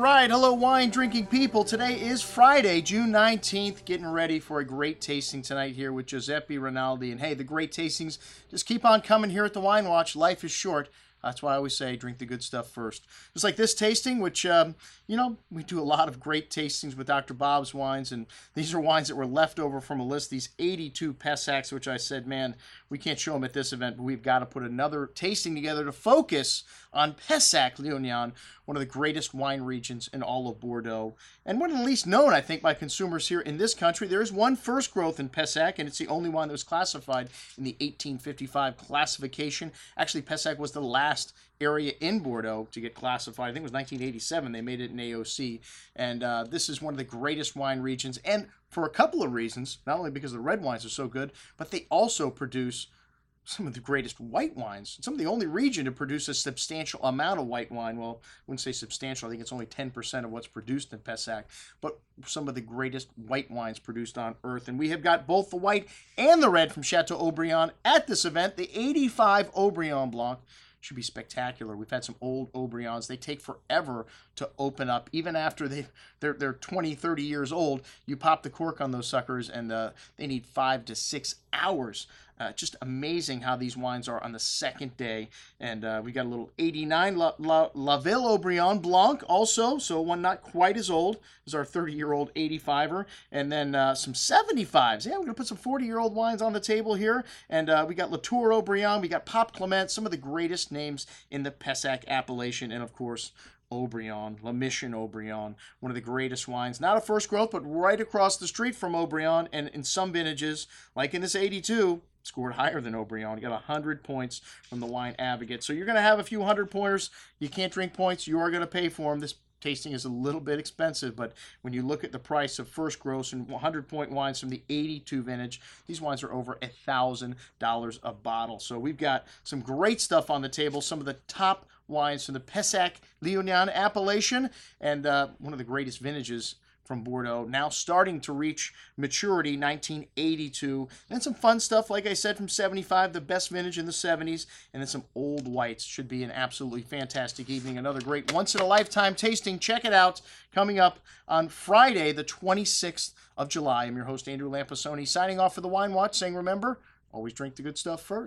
Right, hello wine drinking people. Today is Friday, June 19th, getting ready for a great tasting tonight here with Giuseppe Rinaldi. And hey, the great tastings just keep on coming here at the Wine Watch. Life is short. That's why I always say drink the good stuff first. Just like this tasting, which, we do a lot of great tastings with Dr. Bob's wines, and these are wines that were left over from a list, these 82 Pessacs, which I said, man, we can't show them at this event, but we've got to put another tasting together to focus on Pessac-Léognan, one of the greatest wine regions in all of Bordeaux, and one of the least known, I think, by consumers here in this country. There is one first growth in Pessac, and it's the only one that was classified in the 1855 classification. Actually, Pessac was the last area in Bordeaux to get classified. I think it was 1987 they made it in AOC, and this is one of the greatest wine regions, and for a couple of reasons, not only because the red wines are so good, but they also produce some of the greatest white wines. Some of the only region to produce a substantial amount of white wine. Well, I wouldn't say substantial. I think it's only 10% of what's produced in Pessac, but some of the greatest white wines produced on earth. And we have got both the white and the red from Chateau Haut-Brion at this event. The 85 Haut-Brion Blanc should be spectacular. We've had some old Haut-Brions. They take forever to open up. Even after they're 20, 30 years old, you pop the cork on those suckers, and they need 5 to 6 hours. Just amazing how these wines are on the second day. And we got a little 89 La Ville Haut-Brion Blanc also, so one not quite as old as our 30-year-old 85er. And then some 75s. Yeah, we're going to put some 40-year-old wines on the table here. And we got Latour Haut-Brion, we got Pape Clement, some of the greatest names in the Pessac appellation, and of course, Haut-Brion, La Mission Haut-Brion, one of the greatest wines. Not a first growth, but right across the street from Haut-Brion, and in some vintages, like in this 82, scored higher than Haut-Brion. You got 100 points from the Wine Advocate. So you're going to have a few 100-pointers. You can't drink points. You are going to pay for them. This tasting is a little bit expensive, but when you look at the price of first gross and 100-point wines from the 82 vintage, these wines are over $1,000 a bottle. So we've got some great stuff on the table, some of the top wines from the Pessac-Léognan appellation, and one of the greatest vintages from Bordeaux, now starting to reach maturity, 1982. And some fun stuff, like I said, from 75, the best vintage in the 70s, and then some old whites. Should be an absolutely fantastic evening. Another great once-in-a-lifetime tasting. Check it out. Coming up on Friday, the 26th of July. I'm your host, Andrew Lampasoni, signing off for the Wine Watch, saying, remember, always drink the good stuff first.